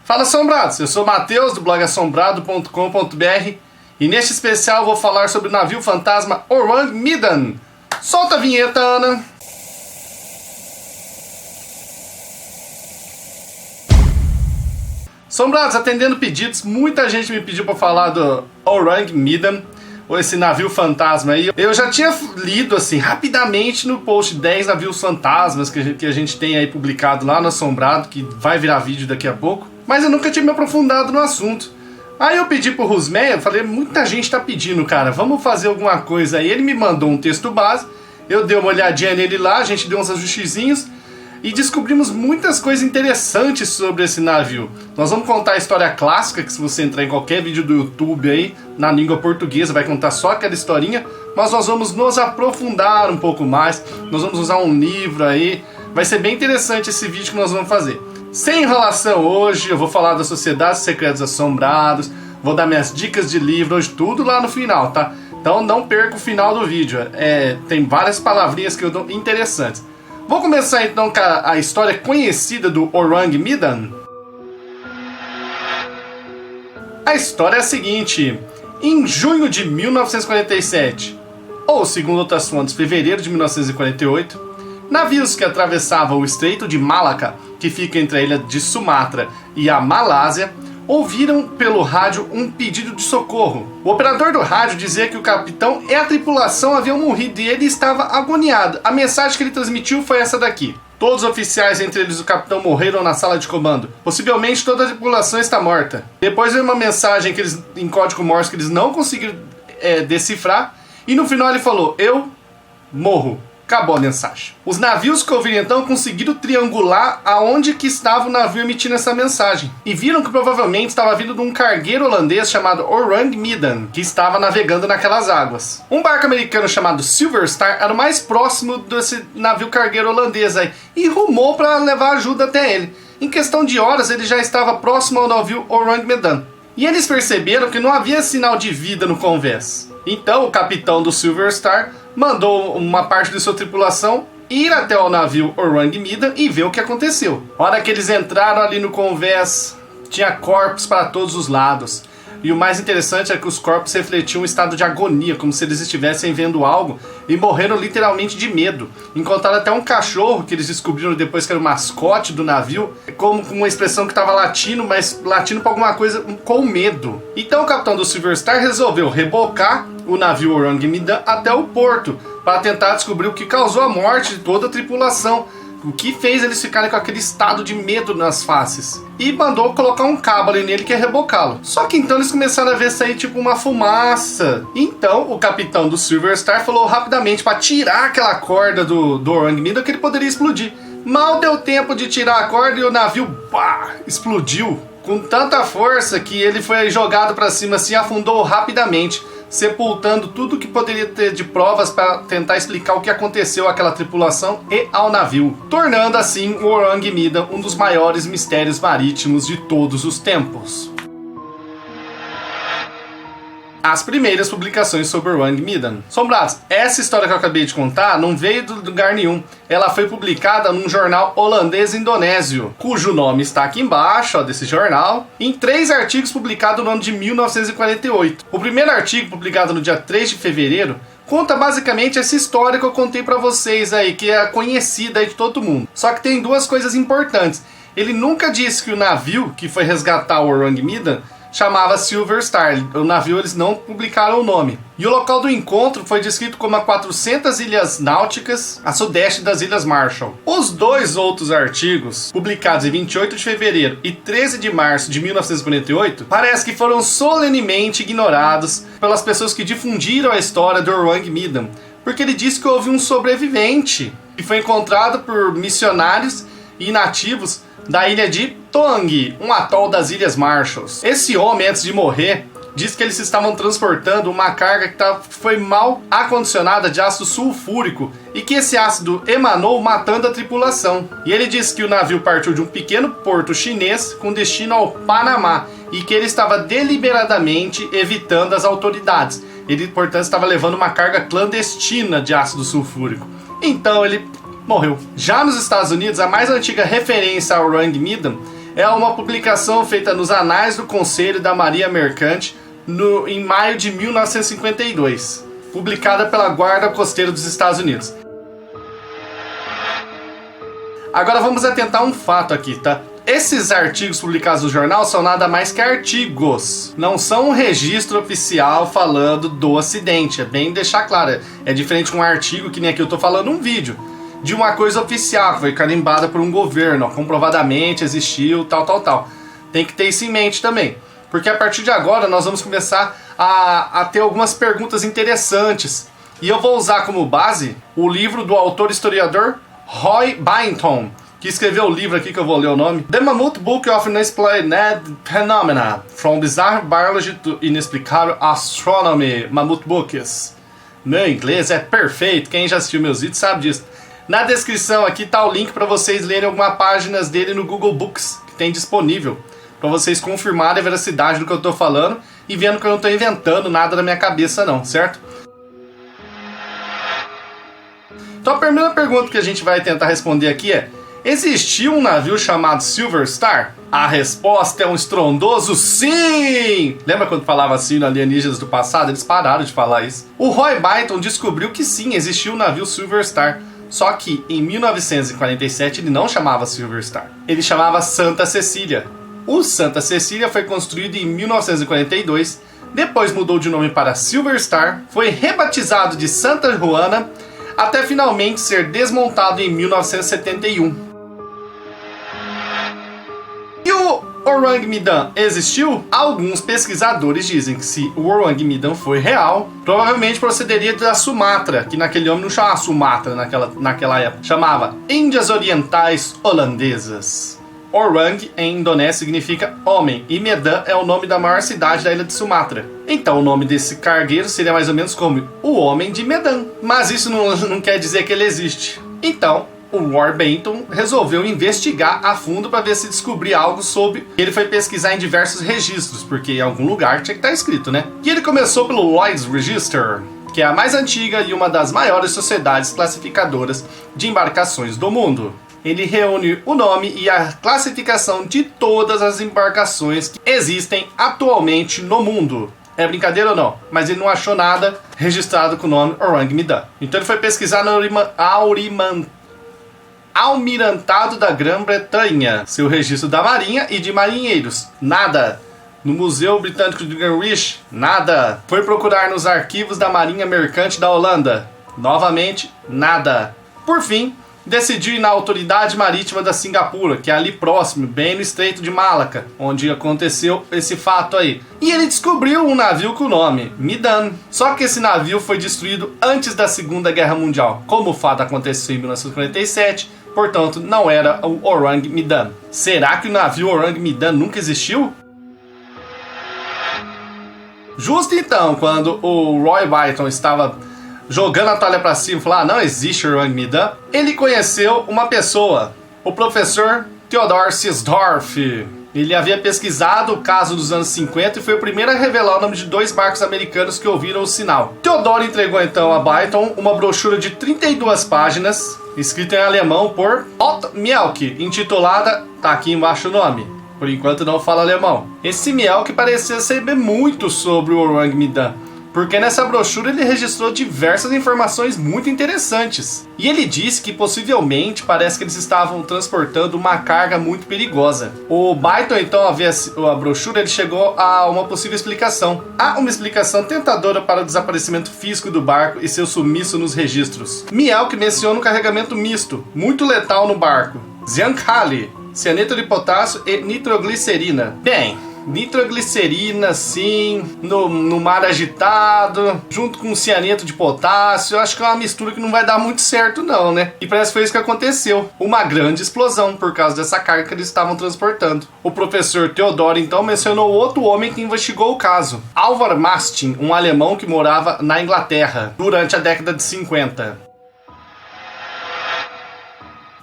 Fala assombrados, eu sou o Matheus do blog assombrado.com.br e neste especial eu vou falar sobre o navio fantasma Orang Medan. Solta a vinheta, Ana! Assombrados, atendendo pedidos, muita gente me pediu para falar do Orang Medan, ou esse navio fantasma aí. Eu já tinha lido assim rapidamente no post 10 navios fantasmas que a gente tem aí publicado lá no Assombrado, que vai virar vídeo daqui a pouco, mas eu nunca tinha me aprofundado no assunto. Aí eu pedi pro Rusmeia, falei, muita gente tá pedindo, cara, vamos fazer alguma coisa aí. Ele me mandou um texto base, eu dei uma olhadinha nele lá, a gente deu uns ajustezinhos e descobrimos muitas coisas interessantes sobre esse navio. Nós vamos contar a história clássica, que se você entrar em qualquer vídeo do YouTube aí, na língua portuguesa, vai contar só aquela historinha, mas nós vamos nos aprofundar um pouco mais, nós vamos usar um livro aí, vai ser bem interessante esse vídeo que nós vamos fazer. Sem enrolação hoje, eu vou falar das Sociedades Secretas Assombrados, vou dar minhas dicas de livro hoje, tudo lá no final, tá? Então não perca o final do vídeo, tem várias palavrinhas que eu dou interessantes. Vou começar então com a história conhecida do Orang Medan. A história é a seguinte: em junho de 1947, ou segundo outras fontes, fevereiro de 1948, navios que atravessavam o Estreito de Malacca, que fica entre a ilha de Sumatra e a Malásia, ouviram pelo rádio um pedido de socorro. O operador do rádio dizia que o capitão e a tripulação haviam morrido e ele estava agoniado. A mensagem que ele transmitiu foi essa daqui: todos os oficiais, entre eles o capitão, morreram na sala de comando. Possivelmente toda a tripulação está morta. Depois veio uma mensagem em código Morse que eles não conseguiram decifrar. E no final ele falou: eu morro. Acabou a mensagem. Os navios que ouviram então conseguiram triangular aonde que estava o navio emitindo essa mensagem. E viram que provavelmente estava vindo de um cargueiro holandês chamado Orang Medan, que estava navegando naquelas águas. Um barco americano chamado Silver Star era o mais próximo desse navio cargueiro holandês aí, e rumou para levar ajuda até ele. Em questão de horas ele já estava próximo ao navio Orang Medan. E eles perceberam que não havia sinal de vida no convés. Então o capitão do Silver Star mandou uma parte de sua tripulação ir até o navio Orang Medan e ver o que aconteceu. A hora que eles entraram ali no convés, tinha corpos para todos os lados. E o mais interessante é que os corpos refletiam um estado de agonia, como se eles estivessem vendo algo, e morreram literalmente de medo. Encontraram até um cachorro que eles descobriram depois que era o mascote do navio, como com uma expressão que estava latindo, mas latindo para alguma coisa com medo. Então o capitão do Silver Star resolveu rebocar o navio Orang Medan até o porto, para tentar descobrir o que causou a morte de toda a tripulação, o que fez eles ficarem com aquele estado de medo nas faces. E mandou colocar um cabo ali nele que ia rebocá-lo. Só que então eles começaram a ver sair tipo uma fumaça. Então o capitão do Silver Star falou rapidamente para tirar aquela corda do Orang Medan, que ele poderia explodir. Mal deu tempo de tirar a corda e o navio explodiu com tanta força que ele foi jogado para cima assim, afundou rapidamente, sepultando tudo que poderia ter de provas para tentar explicar o que aconteceu àquela tripulação e ao navio, tornando assim o Orang Medan um dos maiores mistérios marítimos de todos os tempos. As primeiras publicações sobre o Orang Medan. Assombrados, essa história que eu acabei de contar não veio de lugar nenhum. Ela foi publicada num jornal holandês-indonésio, cujo nome está aqui embaixo, desse jornal, em 3 artigos publicados no ano de 1948. O primeiro artigo, publicado no dia 3 de fevereiro, conta basicamente essa história que eu contei pra vocês aí, que é conhecida aí de todo mundo. Só que tem duas coisas importantes. Ele nunca disse que o navio que foi resgatar o Orang Medan chamava Silver Star. O navio eles não publicaram o nome. E o local do encontro foi descrito como a 400 ilhas náuticas a sudeste das Ilhas Marshall. Os 2 outros artigos, publicados em 28 de fevereiro e 13 de março de 1948, parece que foram solenemente ignorados pelas pessoas que difundiram a história do Orang Medan, porque ele disse que houve um sobrevivente que foi encontrado por missionários e nativos da ilha de Toang, um atol das Ilhas Marshall. Esse homem, antes de morrer, disse que eles estavam transportando uma carga que foi mal acondicionada de ácido sulfúrico e que esse ácido emanou matando a tripulação. E ele disse que o navio partiu de um pequeno porto chinês com destino ao Panamá e que ele estava deliberadamente evitando as autoridades. Ele, portanto, estava levando uma carga clandestina de ácido sulfúrico. Então ele morreu. Já nos Estados Unidos, a mais antiga referência ao Orang Medan é uma publicação feita nos Anais do Conselho da Marinha Mercante em maio de 1952, publicada pela Guarda Costeira dos Estados Unidos. Agora vamos atentar um fato aqui, tá? Esses artigos publicados no jornal são nada mais que artigos, não são um registro oficial falando do acidente, é bem deixar claro, é diferente de um artigo que nem aqui eu tô falando um vídeo, de uma coisa oficial que foi carimbada por um governo, ó, comprovadamente existiu, tal. Tem que ter isso em mente também, porque a partir de agora nós vamos começar a ter algumas perguntas interessantes, e eu vou usar como base o livro do autor historiador Roy Bainton, que escreveu o livro aqui que eu vou ler o nome, The Mammoth Book of Unexplained Phenomena, From Bizarre Biology to Inexplicable Astronomy, Mammoth Books. Meu inglês é perfeito, quem já assistiu meus vídeos sabe disso. Na descrição aqui tá o link para vocês lerem algumas páginas dele no Google Books, que tem disponível, para vocês confirmarem a veracidade do que eu tô falando e vendo que eu não tô inventando nada na minha cabeça não, certo? Então a primeira pergunta que a gente vai tentar responder aqui é: existiu um navio chamado Silver Star? A resposta é um estrondoso sim! Lembra quando falava assim no Alienígenas do passado? Eles pararam de falar isso. O Roy Bainton descobriu que sim, existiu um navio Silver Star. Só que em 1947 ele não chamava Silver Star. Ele chamava Santa Cecília. O Santa Cecília foi construído em 1942, depois mudou de nome para Silver Star, foi rebatizado de Santa Juana, até finalmente ser desmontado em 1971. E o Orang Medan existiu? Alguns pesquisadores dizem que se o Orang Medan foi real, provavelmente procederia da Sumatra, que naquele nome não chamava Sumatra naquela época, chamava Índias Orientais Holandesas. Orang em indonésio significa homem e Medan é o nome da maior cidade da ilha de Sumatra. Então o nome desse cargueiro seria mais ou menos como o Homem de Medan. Mas isso não quer dizer que ele existe. Então o Roy Bainton resolveu investigar a fundo para ver se descobria algo sobre. Ele foi pesquisar em diversos registros, porque em algum lugar tinha que estar escrito, né? E ele começou pelo Lloyd's Register, que é a mais antiga e uma das maiores sociedades classificadoras de embarcações do mundo. Ele reúne o nome e a classificação de todas as embarcações que existem atualmente no mundo. É brincadeira ou não? Mas ele não achou nada registrado com o nome Orang Medan. Então ele foi pesquisar no Almirantado da Grã-Bretanha, seu registro da Marinha e de marinheiros. Nada. No Museu Britânico de Greenwich. Nada. Foi procurar nos arquivos da Marinha Mercante da Holanda. Novamente, nada. Por fim, decidiu ir na Autoridade Marítima da Singapura, que é ali próximo, bem no Estreito de Malaca, onde aconteceu esse fato aí. E ele descobriu um navio com o nome Medan. Só que esse navio foi destruído antes da Segunda Guerra Mundial. Como o fato aconteceu em 1947, portanto não era o Orang Medan. Será que o navio Orang Medan nunca existiu? Justo então, quando o Roy Bainton estava jogando a toalha para cima e falou: não existe Orang Medan, ele conheceu uma pessoa, o professor Theodor Sisdorf. Ele havia pesquisado o caso dos anos 50 e foi o primeiro a revelar o nome de 2 barcos americanos que ouviram o sinal. Theodor entregou então a Bainton uma brochura de 32 páginas, escrita em alemão por Otto Mielke, intitulada, tá aqui embaixo o nome, por enquanto não fala alemão. Esse Mielke parecia saber muito sobre o Orang Medan, porque nessa brochura ele registrou diversas informações muito interessantes. E ele disse que possivelmente parece que eles estavam transportando uma carga muito perigosa. O Bainton então, ao ver a brochura, ele chegou a uma possível explicação. Há uma explicação tentadora para o desaparecimento físico do barco e seu sumiço nos registros. Mielke menciona um carregamento misto, muito letal no barco: Ziankali, cianeto de potássio e nitroglicerina. Bem, nitroglicerina, sim, no mar agitado, junto com cianeto de potássio, eu acho que é uma mistura que não vai dar muito certo não, né? E parece que foi isso que aconteceu, uma grande explosão por causa dessa carga que eles estavam transportando. O professor Theodor então mencionou outro homem que investigou o caso, Alvar Mastin, um alemão que morava na Inglaterra durante a década de 50.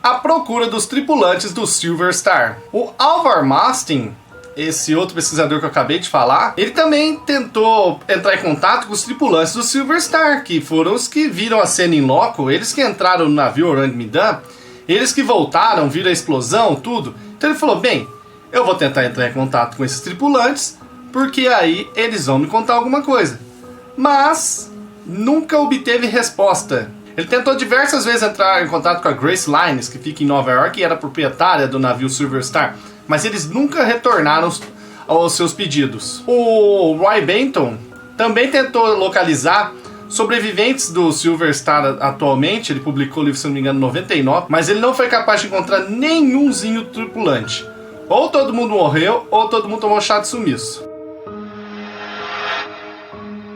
A procura dos tripulantes do Silver Star. O Alvar Mastin, esse outro pesquisador que eu acabei de falar, ele também tentou entrar em contato com os tripulantes do Silver Star, que foram os que viram a cena em loco, eles que entraram no navio Orang Medan, eles que voltaram, viram a explosão, tudo. Então ele falou: bem, Eu vou tentar entrar em contato com esses tripulantes, porque aí eles vão me contar alguma coisa. Mas nunca obteve resposta. Ele tentou diversas vezes entrar em contato com a Grace Lines, que fica em Nova York e era proprietária do navio Silver Star, mas eles nunca retornaram aos seus pedidos. O Roy Benton também tentou localizar sobreviventes do Silver Star atualmente. Ele publicou o livro, se não me engano, em 99, mas ele não foi capaz de encontrar nenhumzinho tripulante. Ou todo mundo morreu, ou todo mundo tomou chá de sumiço.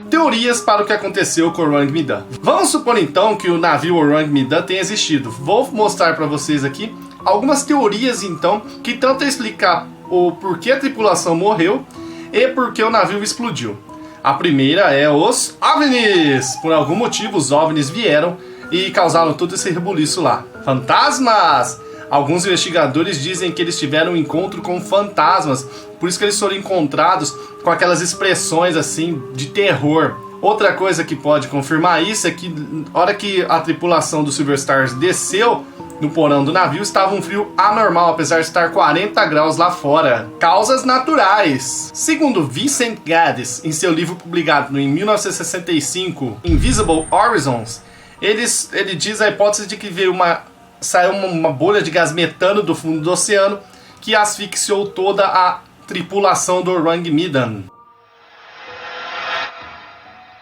Teorias para o que aconteceu com o Orang Medan. Vamos supor então que o navio Orang Medan tenha existido. Vou mostrar para vocês aqui algumas teorias então que tentam explicar o porquê a tripulação morreu e porquê o navio explodiu. A primeira é os OVNIs. Por algum motivo os OVNIs vieram e causaram todo esse rebuliço lá. Fantasmas! Alguns investigadores dizem que eles tiveram um encontro com fantasmas, por isso que eles foram encontrados com aquelas expressões assim de terror. Outra coisa que pode confirmar isso é que na hora que a tripulação do Silver Stars desceu no porão do navio, estava um frio anormal, apesar de estar 40 graus lá fora. Causas naturais. Segundo Vincent Gaddis, em seu livro publicado em 1965, Invisible Horizons, ele diz a hipótese de que saiu uma bolha de gás metano do fundo do oceano que asfixiou toda a tripulação do Orang Medan.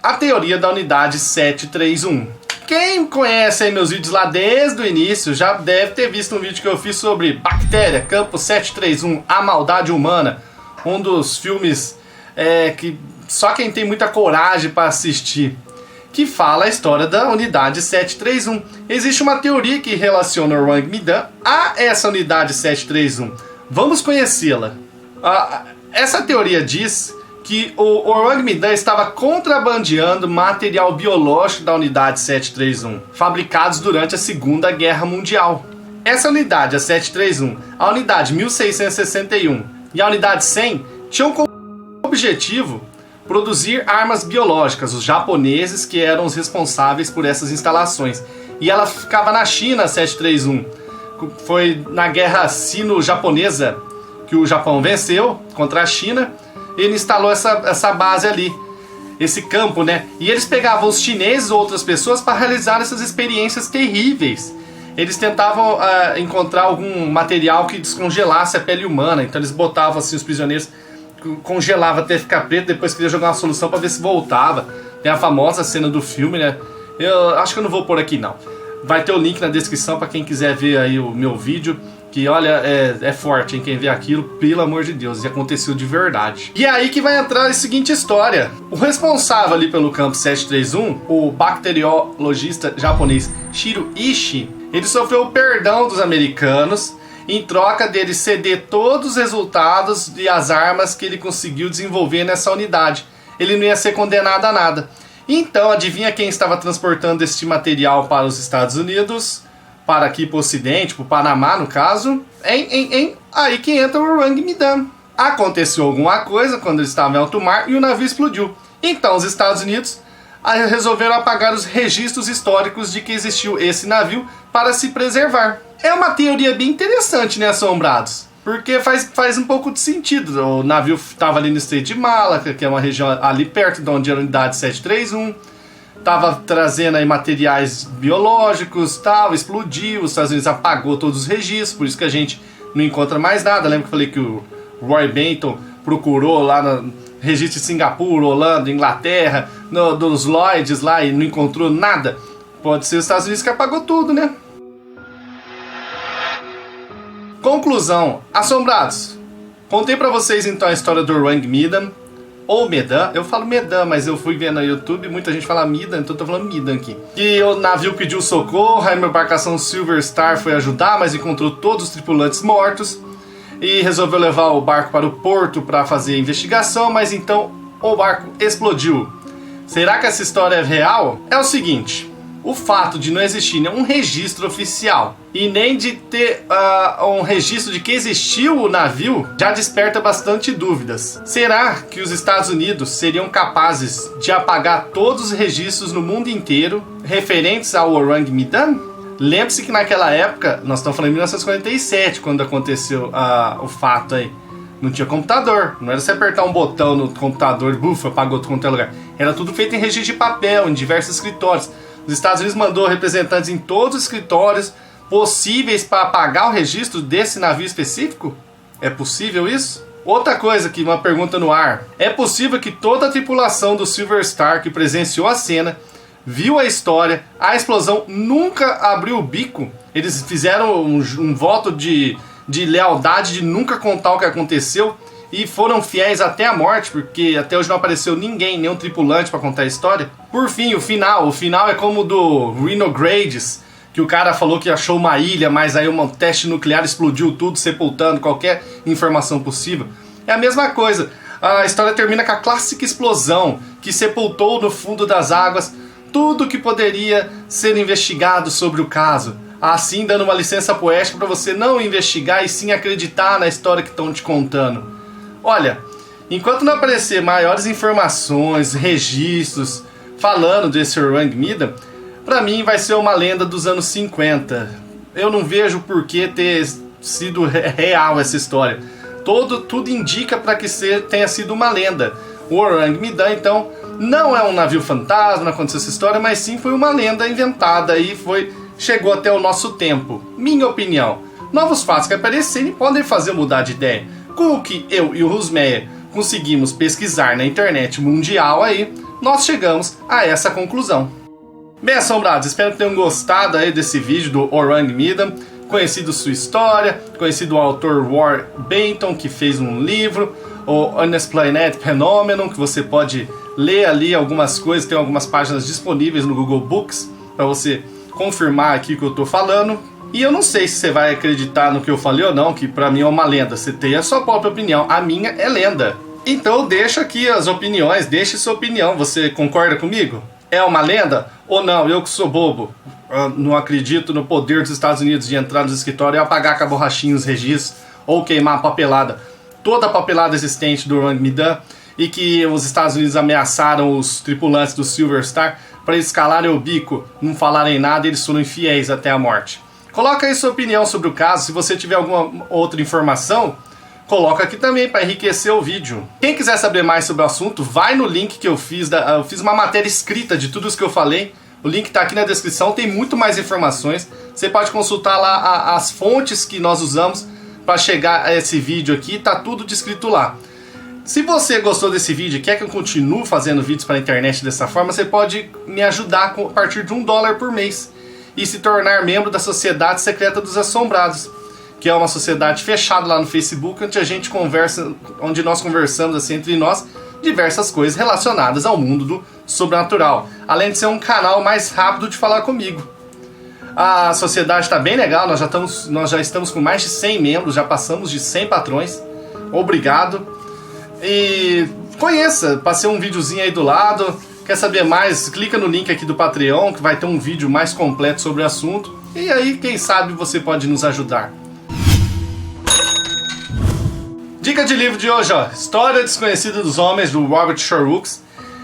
A teoria da unidade 731. Quem conhece aí meus vídeos lá desde o início já deve ter visto um vídeo que eu fiz sobre Bactéria, Campo 731, A Maldade Humana. Um dos filmes que só quem tem muita coragem para assistir, que fala a história da unidade 731. Existe uma teoria que relaciona o Orang Medan a essa unidade 731. Vamos conhecê-la. Essa teoria diz que o Orang Medan estava contrabandeando material biológico da unidade 731, fabricados durante a Segunda Guerra Mundial. Essa unidade, a 731, a unidade 1661 e a unidade 100 tinham como objetivo produzir armas biológicas, os japoneses que eram os responsáveis por essas instalações. E ela ficava na China, a 731. Foi na guerra sino-japonesa que o Japão venceu contra a China. Ele instalou essa base ali, esse campo, né? E eles pegavam os chineses ou outras pessoas para realizar essas experiências terríveis. Eles tentavam encontrar algum material que descongelasse a pele humana. Então eles botavam assim os prisioneiros, congelava até ficar preto, depois queria jogar uma solução para ver se voltava. Tem a famosa cena do filme, né? Eu acho que eu não vou pôr aqui não. Vai ter o link na descrição para quem quiser ver aí o meu vídeo. Que olha, é forte, hein? Quem vê aquilo, pelo amor de Deus, e aconteceu de verdade. E é aí que vai entrar a seguinte história. O responsável ali pelo campo 731, o bacteriologista japonês Shiro Ishii, ele sofreu o perdão dos americanos em troca dele ceder todos os resultados e as armas que ele conseguiu desenvolver nessa unidade. Ele não ia ser condenado a nada. Então, adivinha quem estava transportando este material para os Estados Unidos? Para aqui para o Ocidente, para o Panamá no caso, aí que entra o Orang Medan. Aconteceu alguma coisa quando ele estava em alto mar e o navio explodiu. Então os Estados Unidos resolveram apagar os registros históricos de que existiu esse navio para se preservar. É uma teoria bem interessante, né, assombrados? Porque faz um pouco de sentido. O navio estava ali no Estreito de Malaca, que é uma região ali perto de onde era a unidade 731. Estava trazendo aí materiais biológicos, tal, explodiu, os Estados Unidos apagou todos os registros, por isso que a gente não encontra mais nada. Lembra que eu falei que o Roy Benton procurou lá no registro de Singapura, Holanda, Inglaterra, dos Lloyds lá e não encontrou nada? Pode ser os Estados Unidos que apagou tudo, né? Conclusão, assombrados. Contei pra vocês então a história do Orang Medan. Ou Medan, eu falo Medan, mas eu fui vendo no YouTube, muita gente fala Medan, então eu tô falando Medan aqui. E o navio pediu socorro, a embarcação Silver Star foi ajudar, mas encontrou todos os tripulantes mortos e resolveu levar o barco para o porto para fazer a investigação, mas então o barco explodiu. Será que essa história é real? É o seguinte, o fato de não existir nenhum registro oficial e nem de ter um registro de que existiu o navio já desperta bastante dúvidas. Será que os Estados Unidos seriam capazes de apagar todos os registros no mundo inteiro referentes ao Orang Medan? Lembre-se que naquela época, nós estamos falando em 1947, quando aconteceu o fato aí. Não tinha computador, não era você apertar um botão no computador, bufa, apagou tudo quanto é lugar. Era tudo feito em registro de papel, em diversos escritórios. Os Estados Unidos mandou representantes em todos os escritórios possíveis para apagar o registro desse navio específico? É possível isso? Outra coisa que uma pergunta no ar. É possível que toda a tripulação do Silver Star que presenciou a cena, viu a história, a explosão, nunca abriu o bico? Eles fizeram um voto de lealdade, de nunca contar o que aconteceu e foram fiéis até a morte, porque até hoje não apareceu ninguém, nenhum tripulante para contar a história. Por fim, o final é como o do Rhino Grades, que o cara falou que achou uma ilha, mas aí um teste nuclear explodiu tudo, sepultando qualquer informação possível. É a mesma coisa, a história termina com a clássica explosão que sepultou no fundo das águas tudo que poderia ser investigado sobre o caso, assim dando uma licença poética para você não investigar e sim acreditar na história que estão te contando. Olha, enquanto não aparecer maiores informações, registros falando desse Orang Mida, pra mim vai ser uma lenda dos anos 50. Eu não vejo por que ter sido real essa história. Tudo indica para que tenha sido uma lenda. O Orang Mida, então, não é um navio fantasma, não aconteceu essa história, mas sim foi uma lenda inventada e chegou até o nosso tempo. Minha opinião. Novos fatos que aparecerem podem fazer mudar de ideia. Com o que eu e o Rusmeyer conseguimos pesquisar na internet mundial aí, nós chegamos a essa conclusão. Bem, assombrados, espero que tenham gostado aí desse vídeo do Orang Mida, conhecido sua história, conhecido o autor War Benton, que fez um livro, o Unexplained Phenomenon, que você pode ler ali algumas coisas, tem algumas páginas disponíveis no Google Books, para você confirmar aqui o que eu estou falando. E eu não sei se você vai acreditar no que eu falei ou não, que pra mim é uma lenda. Você tem a sua própria opinião, a minha é lenda. Então deixa aqui as opiniões, deixe sua opinião. Você concorda comigo? É uma lenda ou não? Eu que sou bobo, não acredito no poder dos Estados Unidos de entrar nos escritórios e apagar com a borrachinha os registros ou queimar a papelada, toda a papelada existente do Orang Mida, e que os Estados Unidos ameaçaram os tripulantes do Silver Star para eles calarem o bico, não falarem nada e eles foram infiéis até a morte. Coloca aí sua opinião sobre o caso. Se você tiver alguma outra informação, coloca aqui também para enriquecer o vídeo. Quem quiser saber mais sobre o assunto, vai no link que eu fiz. Eu fiz uma matéria escrita de tudo isso que eu falei. O link está aqui na descrição, tem muito mais informações. Você pode consultar lá as fontes que nós usamos para chegar a esse vídeo aqui. Tá tudo descrito lá. Se você gostou desse vídeo e quer que eu continue fazendo vídeos para a internet dessa forma, você pode me ajudar a partir de $1 por mês e se tornar membro da Sociedade Secreta dos Assombrados, que é uma sociedade fechada lá no Facebook, onde nós conversamos assim, entre nós diversas coisas relacionadas ao mundo do sobrenatural, além de ser um canal mais rápido de falar comigo. A sociedade está bem legal, nós já estamos com mais de 100 membros, já passamos de 100 patrões. Obrigado. E conheça, passei um videozinho aí do lado. Quer saber mais? Clica no link aqui do Patreon, que vai ter um vídeo mais completo sobre o assunto. E aí, quem sabe você pode nos ajudar. Dica de livro de hoje, ó. História Desconhecida dos Homens, do Robert Sherwood.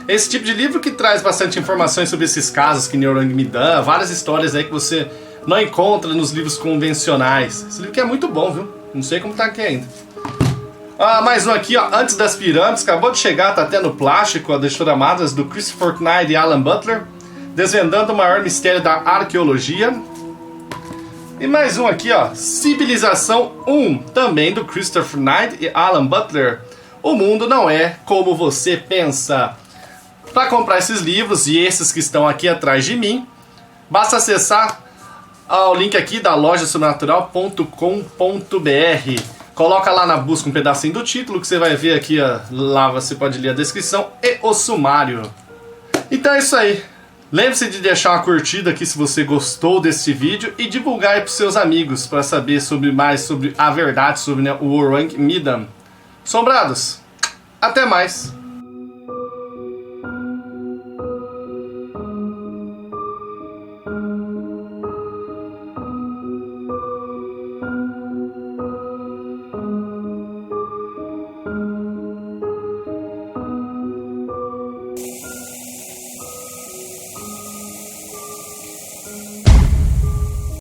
Esse tipo de livro que traz bastante informações sobre esses casos, que nem Orang Mida, várias histórias aí que você não encontra nos livros convencionais. Esse livro aqui é muito bom, viu? Não sei como tá aqui ainda. Mais um aqui, ó, Antes das Pirâmides, acabou de chegar, tá até no plástico, das choramadas do Christopher Knight e Alan Butler, desvendando o maior mistério da arqueologia. E mais um aqui, ó, Civilização 1, também do Christopher Knight e Alan Butler. O mundo não é como você pensa. Para comprar esses livros e esses que estão aqui atrás de mim, basta acessar o link aqui da lojasobrenatural.com.br. Coloca lá na busca um pedacinho do título que você vai ver aqui, ó, lá você pode ler a descrição e o sumário. Então é isso aí. Lembre-se de deixar uma curtida aqui se você gostou desse vídeo e divulgar aí para os seus amigos para saber mais sobre a verdade sobre, né, o Orang Mida. Assombrados, até mais!